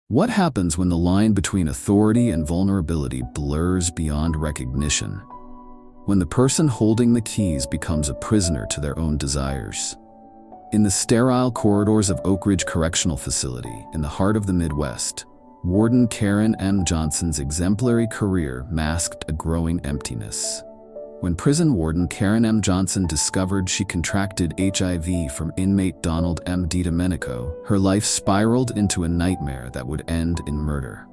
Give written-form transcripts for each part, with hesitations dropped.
What happens when the line between authority and vulnerability blurs beyond recognition? When the person holding the keys becomes a prisoner to their own desires? In the sterile corridors of Oak Ridge Correctional Facility, in the heart of the Midwest, Warden Karen M. Johnson's exemplary career masked a growing emptiness. When prison warden Karen M. Johnson discovered she contracted HIV from inmate Donald M. DiDomenico, her life spiraled into a nightmare that would end in murder.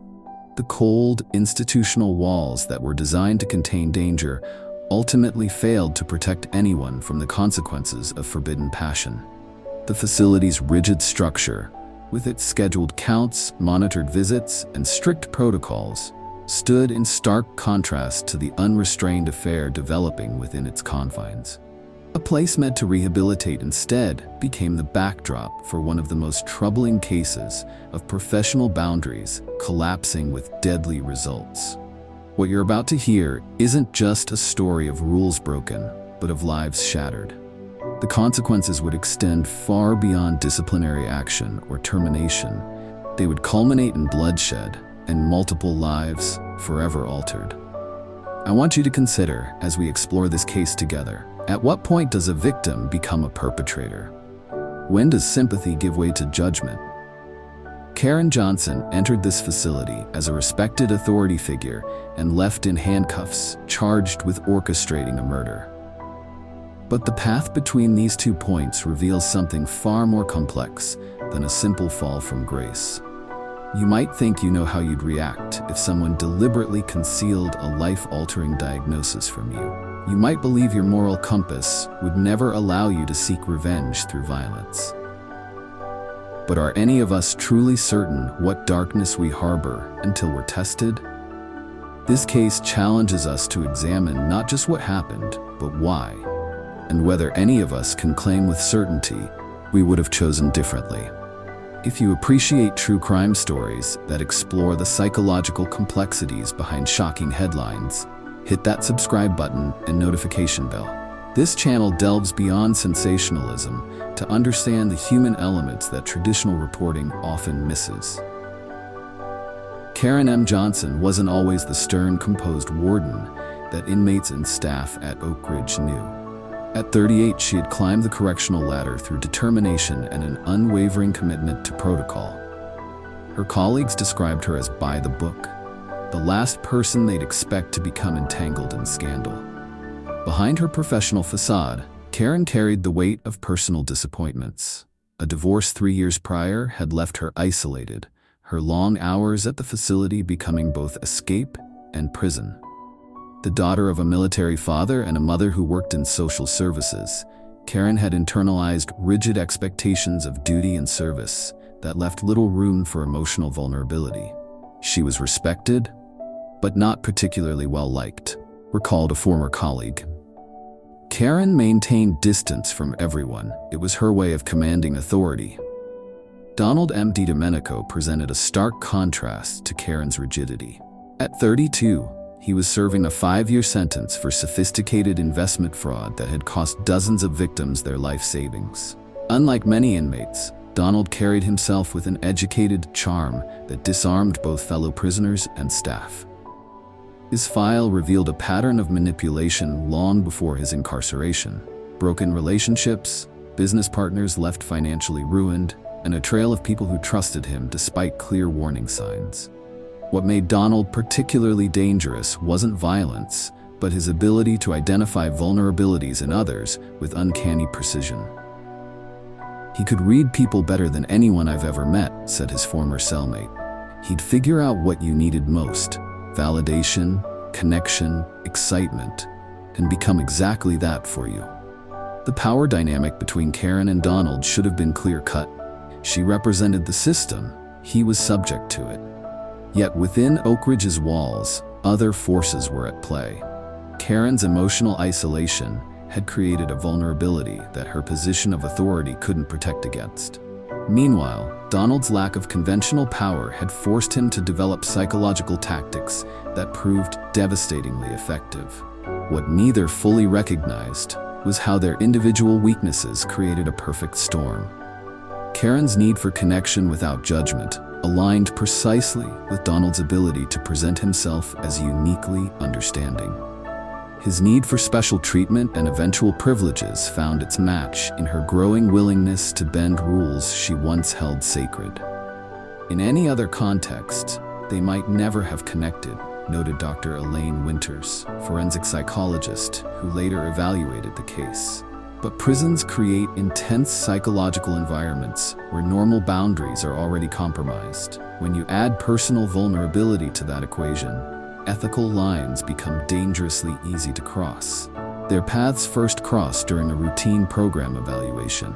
The cold, institutional walls that were designed to contain danger ultimately failed to protect anyone from the consequences of forbidden passion. The facility's rigid structure, with its scheduled counts, monitored visits, and strict protocols, stood in stark contrast to the unrestrained affair developing within its confines. A place meant to rehabilitate instead became the backdrop for one of the most troubling cases of professional boundaries collapsing with deadly results. What you're about to hear isn't just a story of rules broken, but of lives shattered. The consequences would extend far beyond disciplinary action or termination. They would culminate in bloodshed and multiple lives forever altered. I want you to consider, as we explore this case together, at what point does a victim become a perpetrator? When does sympathy give way to judgment? Karen Johnson entered this facility as a respected authority figure and left in handcuffs, charged with orchestrating a murder. But the path between these 2 points reveals something far more complex than a simple fall from grace. You might think you know how you'd react if someone deliberately concealed a life-altering diagnosis from you. You might believe your moral compass would never allow you to seek revenge through violence. But are any of us truly certain what darkness we harbor until we're tested? This case challenges us to examine not just what happened, but why, and whether any of us can claim with certainty we would have chosen differently. If you appreciate true crime stories that explore the psychological complexities behind shocking headlines, hit that subscribe button and notification bell. This channel delves beyond sensationalism to understand the human elements that traditional reporting often misses. Karen M. Johnson wasn't always the stern, composed warden that inmates and staff at Oak Ridge knew. At 38, she had climbed the correctional ladder through determination and an unwavering commitment to protocol. Her colleagues described her as by the book, the last person they'd expect to become entangled in scandal. Behind her professional facade, Karen carried the weight of personal disappointments. A divorce 3 years prior had left her isolated, her long hours at the facility becoming both escape and prison. The daughter of a military father and a mother who worked in social services, Karen had internalized rigid expectations of duty and service that left little room for emotional vulnerability. She was respected, but not particularly well-liked, recalled a former colleague. Karen maintained distance from everyone. It was her way of commanding authority. Donald M. DiDomenico presented a stark contrast to Karen's rigidity. At 32, he was serving a 5-year sentence for sophisticated investment fraud that had cost dozens of victims their life savings. Unlike many inmates, Donald carried himself with an educated charm that disarmed both fellow prisoners and staff. His file revealed a pattern of manipulation long before his incarceration. Broken relationships, business partners left financially ruined, and a trail of people who trusted him despite clear warning signs. What made Donald particularly dangerous wasn't violence, but his ability to identify vulnerabilities in others with uncanny precision. He could read people better than anyone I've ever met, said his former cellmate. He'd figure out what you needed most: validation, connection, excitement, and become exactly that for you. The power dynamic between Karen and Donald should have been clear-cut. She represented the system, he was subject to it. Yet within Oak Ridge's walls, other forces were at play. Karen's emotional isolation had created a vulnerability that her position of authority couldn't protect against. Meanwhile, Donald's lack of conventional power had forced him to develop psychological tactics that proved devastatingly effective. What neither fully recognized was how their individual weaknesses created a perfect storm. Karen's need for connection without judgment aligned precisely with Donald's ability to present himself as uniquely understanding. His need for special treatment and eventual privileges found its match in her growing willingness to bend rules she once held sacred. In any other context, they might never have connected, noted Dr. Elaine Winters, forensic psychologist who later evaluated the case. But prisons create intense psychological environments where normal boundaries are already compromised. When you add personal vulnerability to that equation, ethical lines become dangerously easy to cross. Their paths first crossed during a routine program evaluation.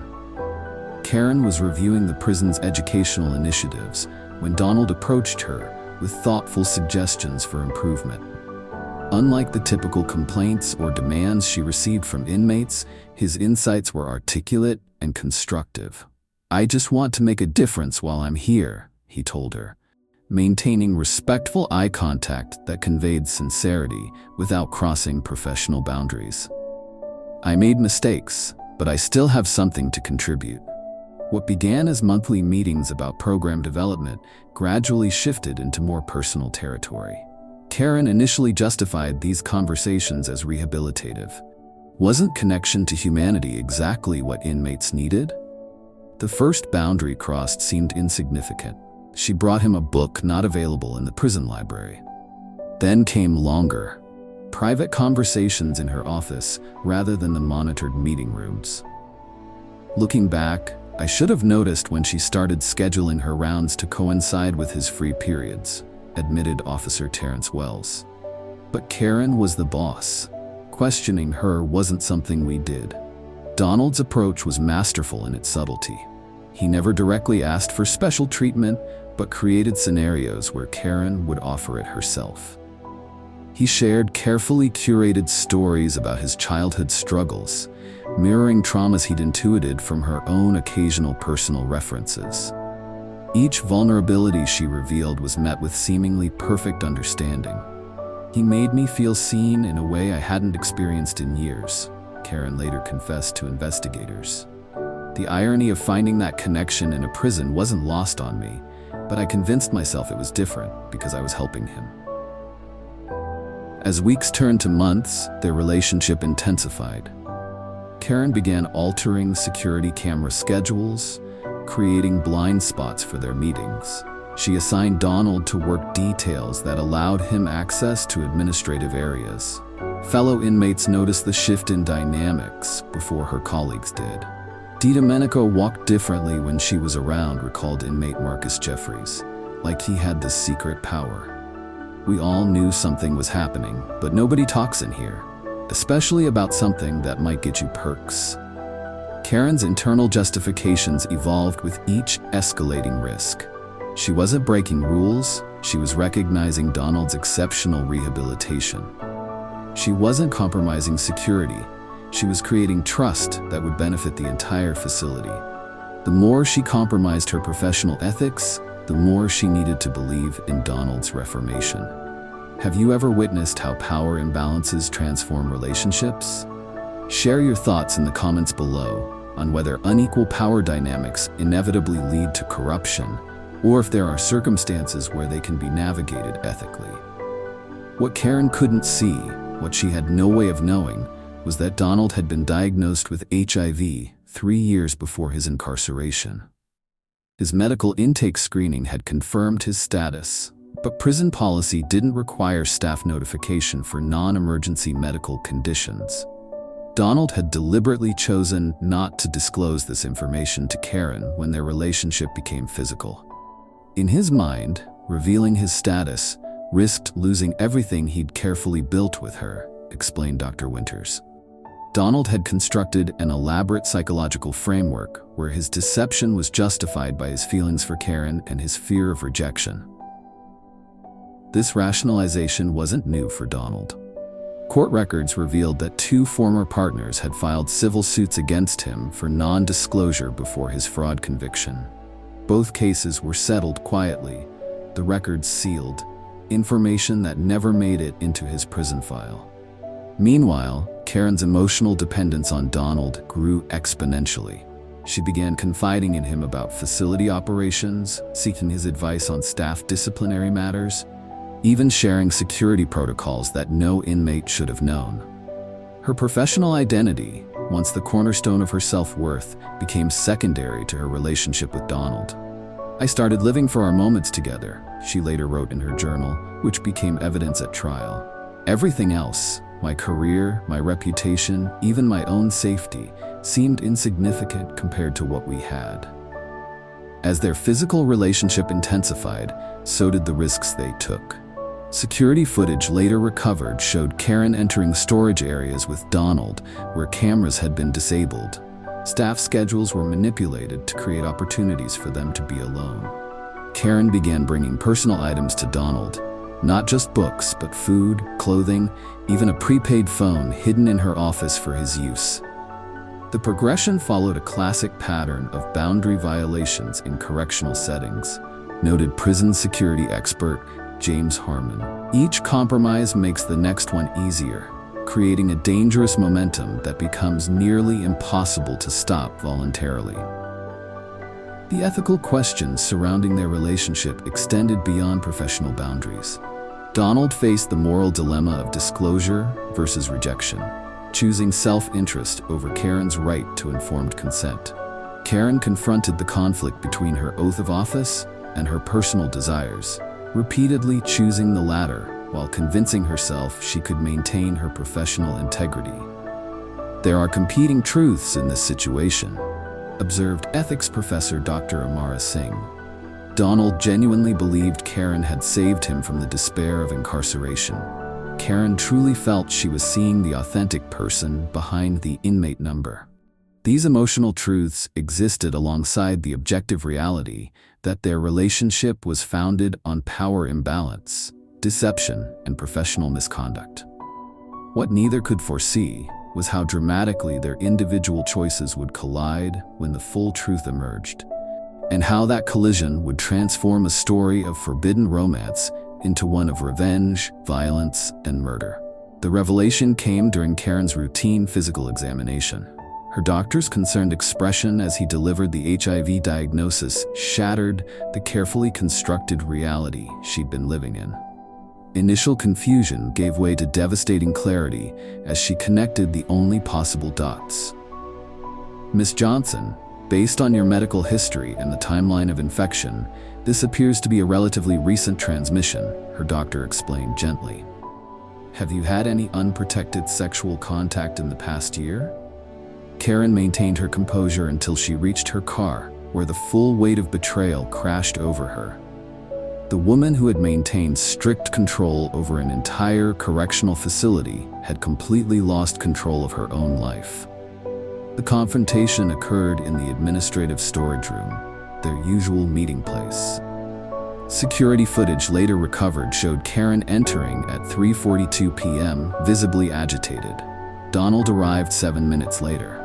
Karen was reviewing the prison's educational initiatives when Donald approached her with thoughtful suggestions for improvement. Unlike the typical complaints or demands she received from inmates, his insights were articulate and constructive. "I just want to make a difference while I'm here," he told her, maintaining respectful eye contact that conveyed sincerity without crossing professional boundaries. "I made mistakes, but I still have something to contribute." What began as monthly meetings about program development gradually shifted into more personal territory. Karen initially justified these conversations as rehabilitative. Wasn't connection to humanity exactly what inmates needed? The first boundary crossed seemed insignificant. She brought him a book not available in the prison library. Then came longer, private conversations in her office rather than the monitored meeting rooms. Looking back, I should have noticed when she started scheduling her rounds to coincide with his free periods, admitted Officer Terrence Wells. But Karen was the boss. Questioning her wasn't something we did. Donald's approach was masterful in its subtlety. He never directly asked for special treatment, but created scenarios where Karen would offer it herself. He shared carefully curated stories about his childhood struggles, mirroring traumas he'd intuited from her own occasional personal references. Each vulnerability she revealed was met with seemingly perfect understanding. "He made me feel seen in a way I hadn't experienced in years," Karen later confessed to investigators. "The irony of finding that connection in a prison wasn't lost on me, but I convinced myself it was different because I was helping him." As weeks turned to months, their relationship intensified. Karen began altering security camera schedules, creating blind spots for their meetings. She assigned Donald to work details that allowed him access to administrative areas. Fellow inmates noticed the shift in dynamics before her colleagues did. DiDomenico walked differently when she was around, recalled inmate Marcus Jeffries, like he had this secret power. "We all knew something was happening, but nobody talks in here, especially about something that might get you perks." Karen's internal justifications evolved with each escalating risk. She wasn't breaking rules, she was recognizing Donald's exceptional rehabilitation. She wasn't compromising security, she was creating trust that would benefit the entire facility. The more she compromised her professional ethics, the more she needed to believe in Donald's reformation. Have you ever witnessed how power imbalances transform relationships? Share your thoughts in the comments below on whether unequal power dynamics inevitably lead to corruption, or if there are circumstances where they can be navigated ethically. What Karen couldn't see, what she had no way of knowing, was that Donald had been diagnosed with HIV 3 years before his incarceration. His medical intake screening had confirmed his status, but prison policy didn't require staff notification for non-emergency medical conditions. Donald had deliberately chosen not to disclose this information to Karen when their relationship became physical. In his mind, revealing his status risked losing everything he'd carefully built with her, explained Dr. Winters. Donald had constructed an elaborate psychological framework where his deception was justified by his feelings for Karen and his fear of rejection. This rationalization wasn't new for Donald. Court records revealed that 2 former partners had filed civil suits against him for non-disclosure before his fraud conviction. Both cases were settled quietly, the records sealed, information that never made it into his prison file. Meanwhile, Karen's emotional dependence on Donald grew exponentially. she began confiding in him about facility operations, seeking his advice on staff disciplinary matters, even sharing security protocols that no inmate should have known. Her professional identity, once the cornerstone of her self-worth, became secondary to her relationship with Donald. "I started living for our moments together," she later wrote in her journal, which became evidence at trial. "Everything else, my career, my reputation, even my own safety, seemed insignificant compared to what we had." As their physical relationship intensified, so did the risks they took. Security footage later recovered showed Karen entering storage areas with Donald, where cameras had been disabled. Staff schedules were manipulated to create opportunities for them to be alone. Karen began bringing personal items to Donald, not just books, but food, clothing, even a prepaid phone hidden in her office for his use. The progression followed a classic pattern of boundary violations in correctional settings, noted prison security expert James Harmon. Each compromise makes the next one easier, creating a dangerous momentum that becomes nearly impossible to stop voluntarily. The ethical questions surrounding their relationship extended beyond professional boundaries. Donald faced the moral dilemma of disclosure versus rejection, choosing self-interest over Karen's right to informed consent. Karen confronted the conflict between her oath of office and her personal desires, repeatedly choosing the latter while convincing herself she could maintain her professional integrity. "There are competing truths in this situation," observed ethics professor Dr. Amara Singh. Donald genuinely believed Karen had saved him from the despair of incarceration. Karen truly felt she was seeing the authentic person behind the inmate number. These emotional truths existed alongside the objective reality that their relationship was founded on power imbalance, deception, and professional misconduct. What neither could foresee was how dramatically their individual choices would collide when the full truth emerged, and how that collision would transform a story of forbidden romance into one of revenge, violence, and murder. The revelation came during Karen's routine physical examination. Her doctor's concerned expression as he delivered the HIV diagnosis shattered the carefully constructed reality she'd been living in. Initial confusion gave way to devastating clarity as she connected the only possible dots. "Miss Johnson, based on your medical history and the timeline of infection, this appears to be a relatively recent transmission," her doctor explained gently. "Have you had any unprotected sexual contact in the past year?" Karen maintained her composure until she reached her car, where the full weight of betrayal crashed over her. The woman who had maintained strict control over an entire correctional facility had completely lost control of her own life. The confrontation occurred in the administrative storage room, their usual meeting place. Security footage later recovered showed Karen entering at 3:42 p.m., visibly agitated. Donald arrived 7 minutes later.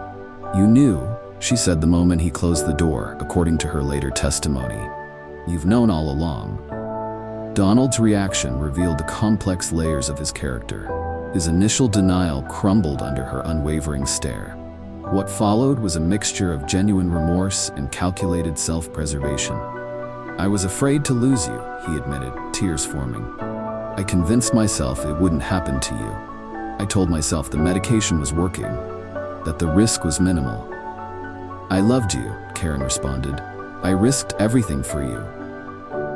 "You knew," she said the moment he closed the door, according to her later testimony. "You've known all along." Donald's reaction revealed the complex layers of his character. His initial denial crumbled under her unwavering stare. What followed was a mixture of genuine remorse and calculated self-preservation. "I was afraid to lose you," he admitted, tears forming. "I convinced myself it wouldn't happen to you. I told myself the medication was working, that the risk was minimal." "I loved you," Karen responded. "I risked everything for you."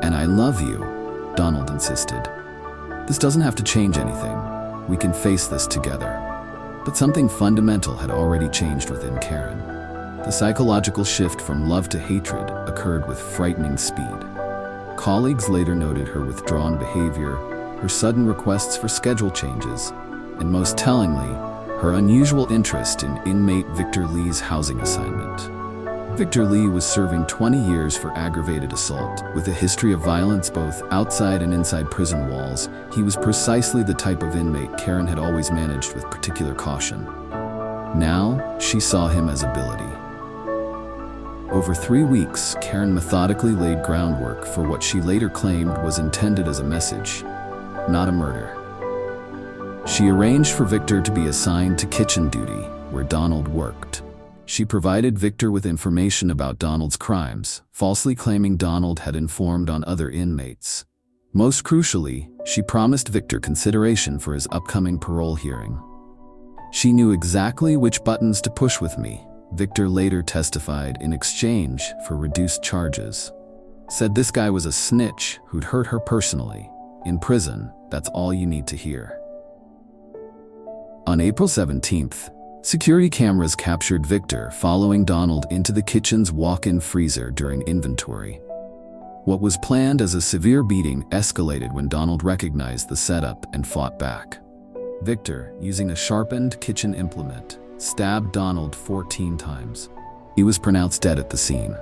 "And I love you," Donald insisted. "This doesn't have to change anything. We can face this together." But something fundamental had already changed within Karen. The psychological shift from love to hatred occurred with frightening speed. Colleagues later noted her withdrawn behavior, her sudden requests for schedule changes, and most tellingly, her unusual interest in inmate Victor Lee's housing assignment. Victor Lee was serving 20 years for aggravated assault. With a history of violence both outside and inside prison walls, he was precisely the type of inmate Karen had always managed with particular caution. Now, she saw him as ability. Over 3 weeks, Karen methodically laid groundwork for what she later claimed was intended as a message, not a murder. She arranged for Victor to be assigned to kitchen duty, where Donald worked. She provided Victor with information about Donald's crimes, falsely claiming Donald had informed on other inmates. Most crucially, she promised Victor consideration for his upcoming parole hearing. She knew exactly which buttons to push with me, Victor later testified, in exchange for reduced charges. Said this guy was a snitch who'd hurt her personally. In prison, that's all you need to hear. On April 17th, security cameras captured Victor following Donald into the kitchen's walk-in freezer during inventory. What was planned as a severe beating escalated when Donald recognized the setup and fought back. Victor, using a sharpened kitchen implement, stabbed Donald 14 times. He was pronounced dead at the scene.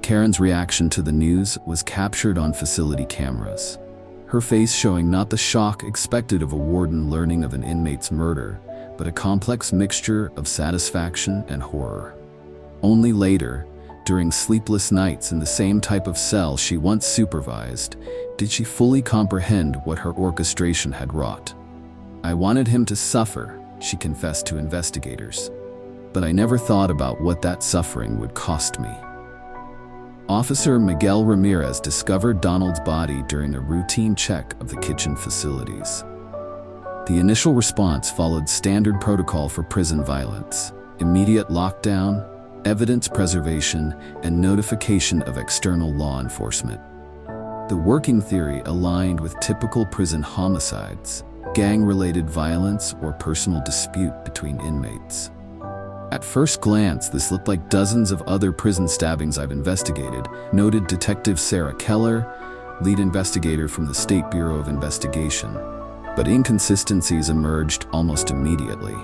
Karen's reaction to the news was captured on facility cameras, her face showing not the shock expected of a warden learning of an inmate's murder, but a complex mixture of satisfaction and horror. Only later, during sleepless nights in the same type of cell she once supervised, did she fully comprehend what her orchestration had wrought. "I wanted him to suffer," she confessed to investigators, "but I never thought about what that suffering would cost me." Officer Miguel Ramirez discovered Donald's body during a routine check of the kitchen facilities. The initial response followed standard protocol for prison violence: immediate lockdown, evidence preservation, and notification of external law enforcement. The working theory aligned with typical prison homicides, gang-related violence, or personal dispute between inmates. At first glance, this looked like dozens of other prison stabbings I've investigated, noted Detective Sarah Keller, lead investigator from the State Bureau of Investigation. But inconsistencies emerged almost immediately.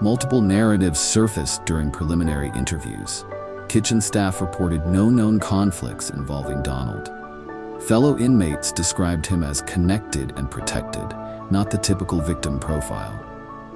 Multiple narratives surfaced during preliminary interviews. Kitchen staff reported no known conflicts involving Donald. Fellow inmates described him as connected and protected, not the typical victim profile.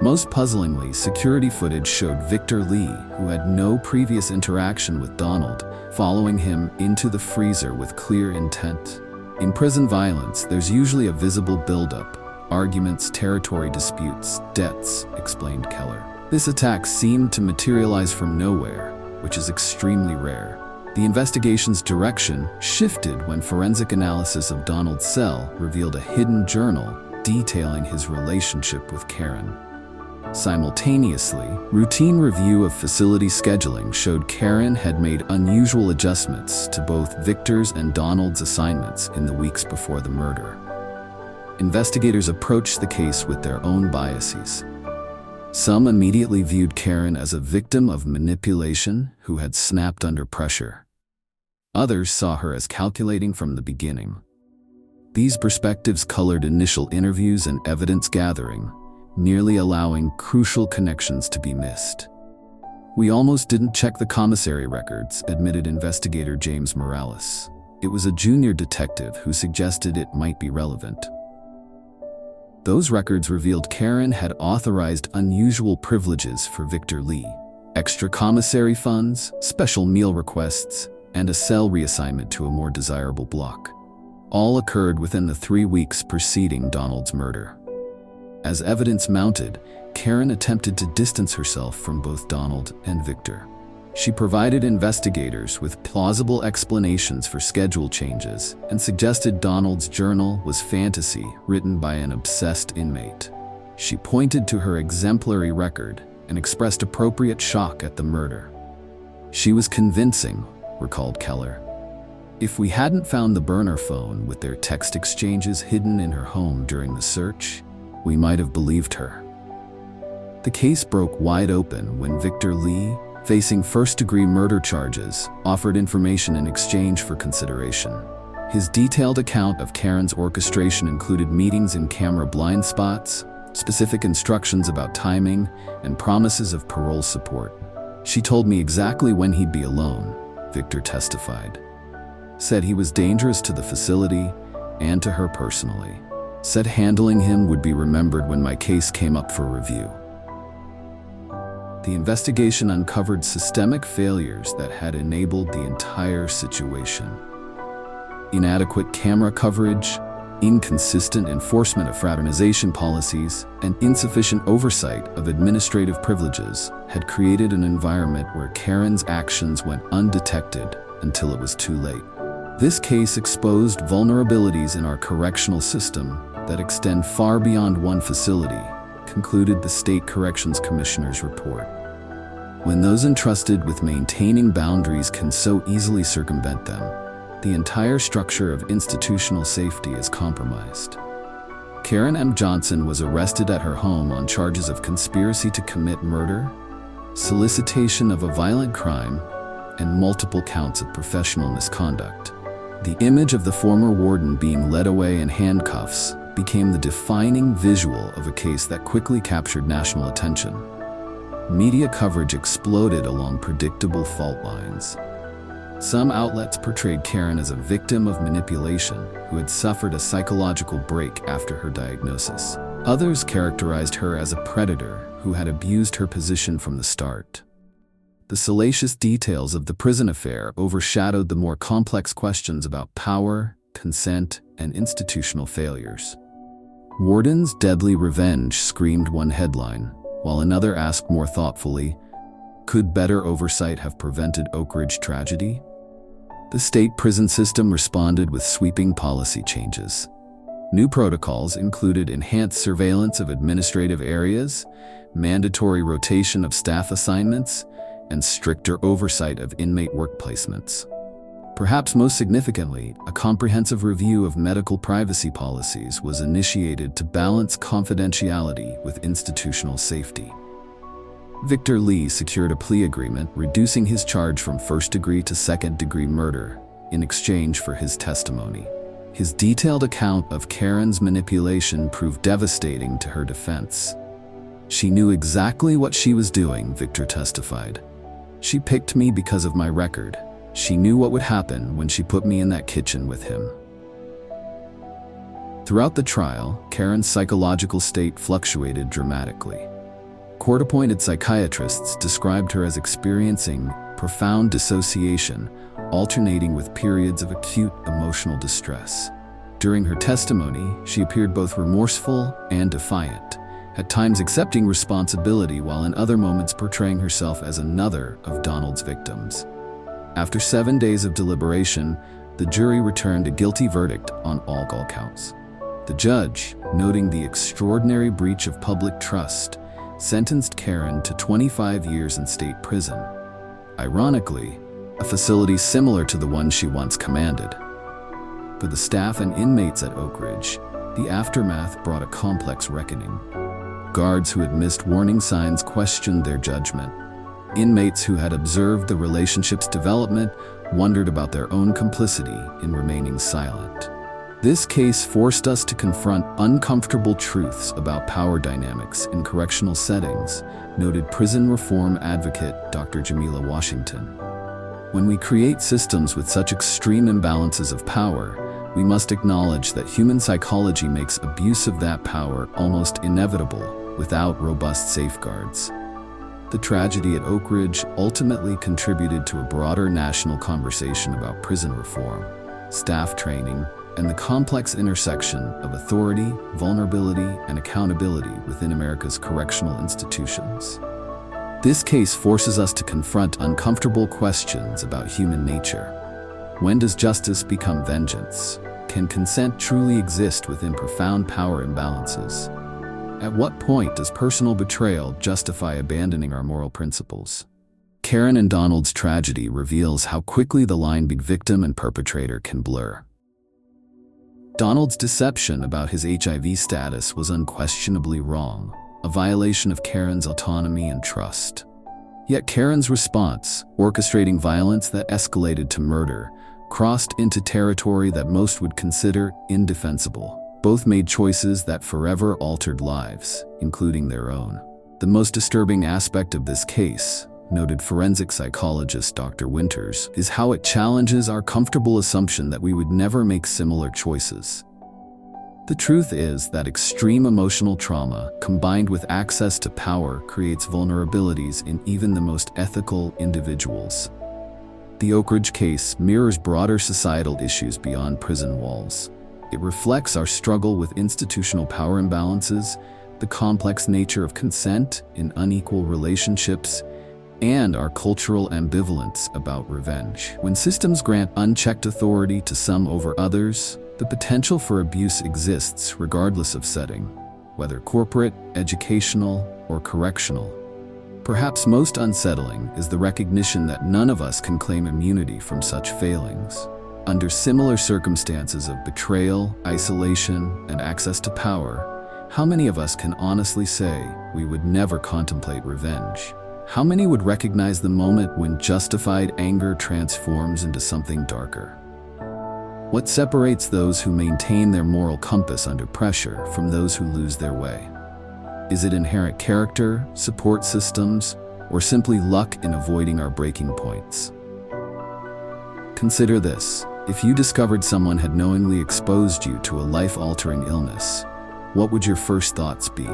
Most puzzlingly, security footage showed Victor Lee, who had no previous interaction with Donald, following him into the freezer with clear intent. In prison violence, there's usually a visible buildup: arguments, territory disputes, debts, explained Keller. This attack seemed to materialize from nowhere, which is extremely rare. The investigation's direction shifted when forensic analysis of Donald's cell revealed a hidden journal detailing his relationship with Karen. Simultaneously, routine review of facility scheduling showed Karen had made unusual adjustments to both Victor's and Donald's assignments in the weeks before the murder. Investigators approached the case with their own biases. Some immediately viewed Karen as a victim of manipulation who had snapped under pressure. Others saw her as calculating from the beginning. These perspectives colored initial interviews and evidence gathering, nearly allowing crucial connections to be missed. "We almost didn't check the commissary records," admitted investigator James Morales. It was a junior detective who suggested it might be relevant. Those records revealed Karen had authorized unusual privileges for Victor Lee: extra commissary funds, special meal requests, and a cell reassignment to a more desirable block. All occurred within the 3 weeks preceding Donald's murder. As evidence mounted, Karen attempted to distance herself from both Donald and Victor. She provided investigators with plausible explanations for schedule changes and suggested Donald's journal was fantasy written by an obsessed inmate. She pointed to her exemplary record and expressed appropriate shock at the murder. "She was convincing," recalled Keller. "If we hadn't found the burner phone with their text exchanges hidden in her home during the search, we might have believed her." The case broke wide open when Victor Lee, facing first-degree murder charges, offered information in exchange for consideration. His detailed account of Karen's orchestration included meetings in camera blind spots, specific instructions about timing, and promises of parole support. "She told me exactly when he'd be alone," Victor testified. Said he was dangerous to the facility and to her personally. Said handling him would be remembered when my case came up for review. The investigation uncovered systemic failures that had enabled the entire situation. Inadequate camera coverage, inconsistent enforcement of fraternization policies, and insufficient oversight of administrative privileges had created an environment where Karen's actions went undetected until it was too late. This case exposed vulnerabilities in our correctional system that extend far beyond one facility, concluded the State Corrections Commissioner's report. When those entrusted with maintaining boundaries can so easily circumvent them, the entire structure of institutional safety is compromised. Karen M. Johnson was arrested at her home on charges of conspiracy to commit murder, solicitation of a violent crime, and multiple counts of professional misconduct. The image of the former warden being led away in handcuffs became the defining visual of a case that quickly captured national attention. Media coverage exploded along predictable fault lines. Some outlets portrayed Karen as a victim of manipulation who had suffered a psychological break after her diagnosis. Others characterized her as a predator who had abused her position from the start. The salacious details of the prison affair overshadowed the more complex questions about power, consent, and institutional failures. Warden's deadly revenge screamed one headline, while another asked more thoughtfully, could better oversight have prevented Oak Ridge tragedy? The state prison system responded with sweeping policy changes. New protocols included enhanced surveillance of administrative areas, mandatory rotation of staff assignments, and stricter oversight of inmate work placements. Perhaps most significantly, a comprehensive review of medical privacy policies was initiated to balance confidentiality with institutional safety. Victor Lee secured a plea agreement reducing his charge from first-degree to second-degree murder in exchange for his testimony. His detailed account of Karen's manipulation proved devastating to her defense. She knew exactly what she was doing, Victor testified. She picked me because of my record. She knew what would happen when she put me in that kitchen with him. Throughout the trial, Karen's psychological state fluctuated dramatically. Court-appointed psychiatrists described her as experiencing profound dissociation, alternating with periods of acute emotional distress. During her testimony, she appeared both remorseful and defiant, at times accepting responsibility while in other moments portraying herself as another of Donald's victims. After 7 days of deliberation, the jury returned a guilty verdict on all counts. The judge, noting the extraordinary breach of public trust, sentenced Karen to 25 years in state prison. Ironically, a facility similar to the one she once commanded. For the staff and inmates at Oak Ridge, the aftermath brought a complex reckoning. Guards who had missed warning signs questioned their judgment. Inmates who had observed the relationship's development wondered about their own complicity in remaining silent. This case forced us to confront uncomfortable truths about power dynamics in correctional settings, noted prison reform advocate Dr. Jamila Washington. When we create systems with such extreme imbalances of power, we must acknowledge that human psychology makes abuse of that power almost inevitable without robust safeguards. The tragedy at Oak Ridge ultimately contributed to a broader national conversation about prison reform, staff training, and the complex intersection of authority, vulnerability, and accountability within America's correctional institutions. This case forces us to confront uncomfortable questions about human nature. When does justice become vengeance? Can consent truly exist within profound power imbalances? At what point does personal betrayal justify abandoning our moral principles? Karen and Donald's tragedy reveals how quickly the line between victim and perpetrator can blur. Donald's deception about his HIV status was unquestionably wrong, a violation of Karen's autonomy and trust. Yet Karen's response, orchestrating violence that escalated to murder, crossed into territory that most would consider indefensible. Both made choices that forever altered lives, including their own. The most disturbing aspect of this case, noted forensic psychologist Dr. Winters, is how it challenges our comfortable assumption that we would never make similar choices. The truth is that extreme emotional trauma, combined with access to power, creates vulnerabilities in even the most ethical individuals. The Oak Ridge case mirrors broader societal issues beyond prison walls. It reflects our struggle with institutional power imbalances, the complex nature of consent in unequal relationships, and our cultural ambivalence about revenge. When systems grant unchecked authority to some over others, the potential for abuse exists regardless of setting, whether corporate, educational, or correctional. Perhaps most unsettling is the recognition that none of us can claim immunity from such failings. Under similar circumstances of betrayal, isolation, and access to power, how many of us can honestly say we would never contemplate revenge? How many would recognize the moment when justified anger transforms into something darker? What separates those who maintain their moral compass under pressure from those who lose their way? Is it inherent character, support systems, or simply luck in avoiding our breaking points? Consider this. If you discovered someone had knowingly exposed you to a life-altering illness, what would your first thoughts be?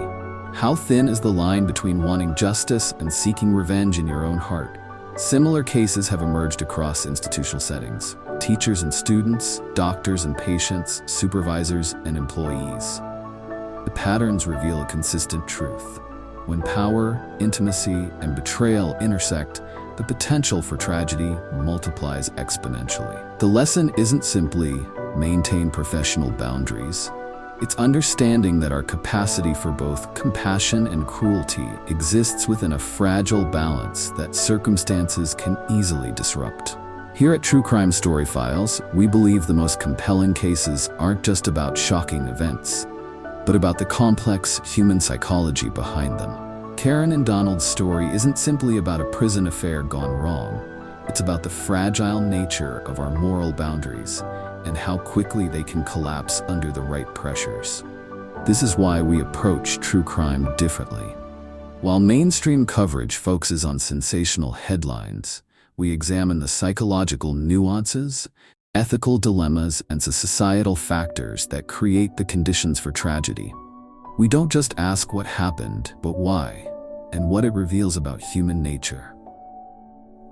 How thin is the line between wanting justice and seeking revenge in your own heart? Similar cases have emerged across institutional settings: teachers and students, doctors and patients, supervisors and employees. The patterns reveal a consistent truth. When power, intimacy, and betrayal intersect, the potential for tragedy multiplies exponentially. The lesson isn't simply maintain professional boundaries. It's understanding that our capacity for both compassion and cruelty exists within a fragile balance that circumstances can easily disrupt. Here at True Crime Story Files, we believe the most compelling cases aren't just about shocking events, but about the complex human psychology behind them. Karen and Donald's story isn't simply about a prison affair gone wrong. It's about the fragile nature of our moral boundaries and how quickly they can collapse under the right pressures. This is why we approach true crime differently. While mainstream coverage focuses on sensational headlines, we examine the psychological nuances, ethical dilemmas, and the societal factors that create the conditions for tragedy. We don't just ask what happened, but why, and what it reveals about human nature.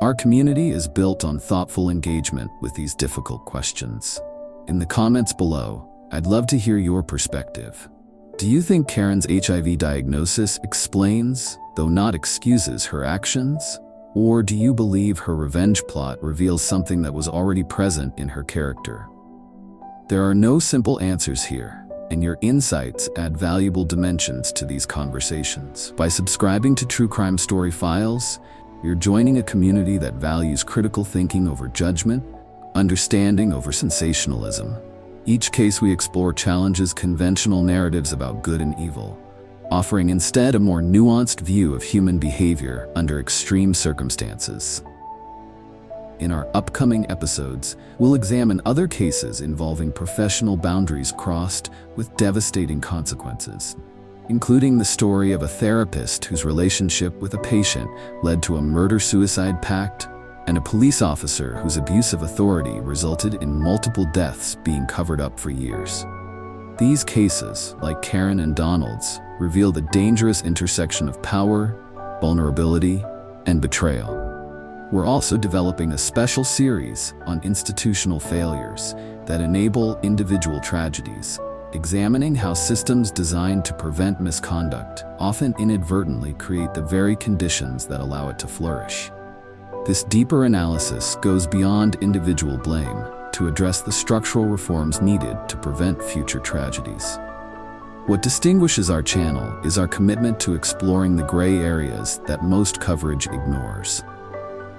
Our community is built on thoughtful engagement with these difficult questions. In the comments below, I'd love to hear your perspective. Do you think Karen's HIV diagnosis explains, though not excuses, her actions? Or do you believe her revenge plot reveals something that was already present in her character? There are no simple answers here, and your insights add valuable dimensions to these conversations. By subscribing to True Crime Story Files, you're joining a community that values critical thinking over judgment, understanding over sensationalism. Each case we explore challenges conventional narratives about good and evil, offering instead a more nuanced view of human behavior under extreme circumstances. In our upcoming episodes, we'll examine other cases involving professional boundaries crossed with devastating consequences, including the story of a therapist whose relationship with a patient led to a murder-suicide pact, and a police officer whose abuse of authority resulted in multiple deaths being covered up for years. These cases, like Karen and Donald's, reveal the dangerous intersection of power, vulnerability, and betrayal. We're also developing a special series on institutional failures that enable individual tragedies, examining how systems designed to prevent misconduct often inadvertently create the very conditions that allow it to flourish. This deeper analysis goes beyond individual blame to address the structural reforms needed to prevent future tragedies. What distinguishes our channel is our commitment to exploring the gray areas that most coverage ignores.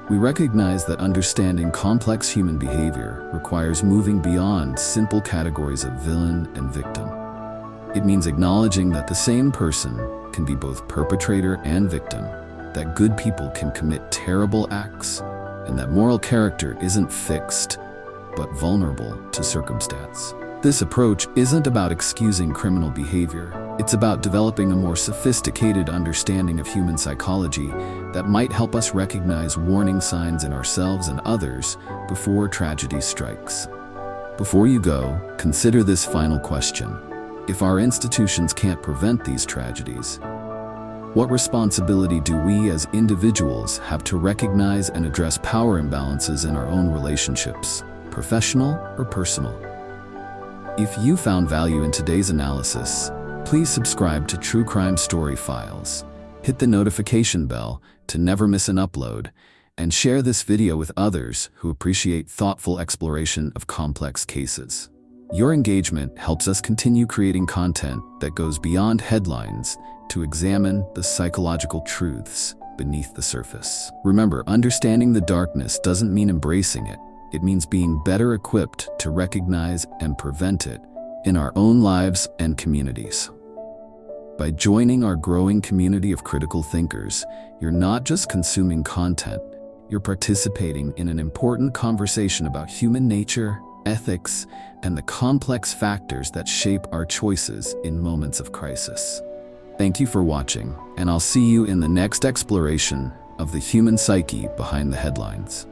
We recognize that understanding complex human behavior requires moving beyond simple categories of villain and victim. It means acknowledging that the same person can be both perpetrator and victim, that good people can commit terrible acts, and that moral character isn't fixed, but vulnerable to circumstance. This approach isn't about excusing criminal behavior. It's about developing a more sophisticated understanding of human psychology that might help us recognize warning signs in ourselves and others before tragedy strikes. Before you go, consider this final question. If our institutions can't prevent these tragedies, what responsibility do we as individuals have to recognize and address power imbalances in our own relationships, professional or personal? If you found value in today's analysis, please subscribe to True Crime Story Files, hit the notification bell to never miss an upload, and share this video with others who appreciate thoughtful exploration of complex cases. Your engagement helps us continue creating content that goes beyond headlines to examine the psychological truths beneath the surface. Remember, understanding the darkness doesn't mean embracing it. It means being better equipped to recognize and prevent it in our own lives and communities. By joining our growing community of critical thinkers, you're not just consuming content, you're participating in an important conversation about human nature, ethics, and the complex factors that shape our choices in moments of crisis. Thank you for watching, and I'll see you in the next exploration of the human psyche behind the headlines.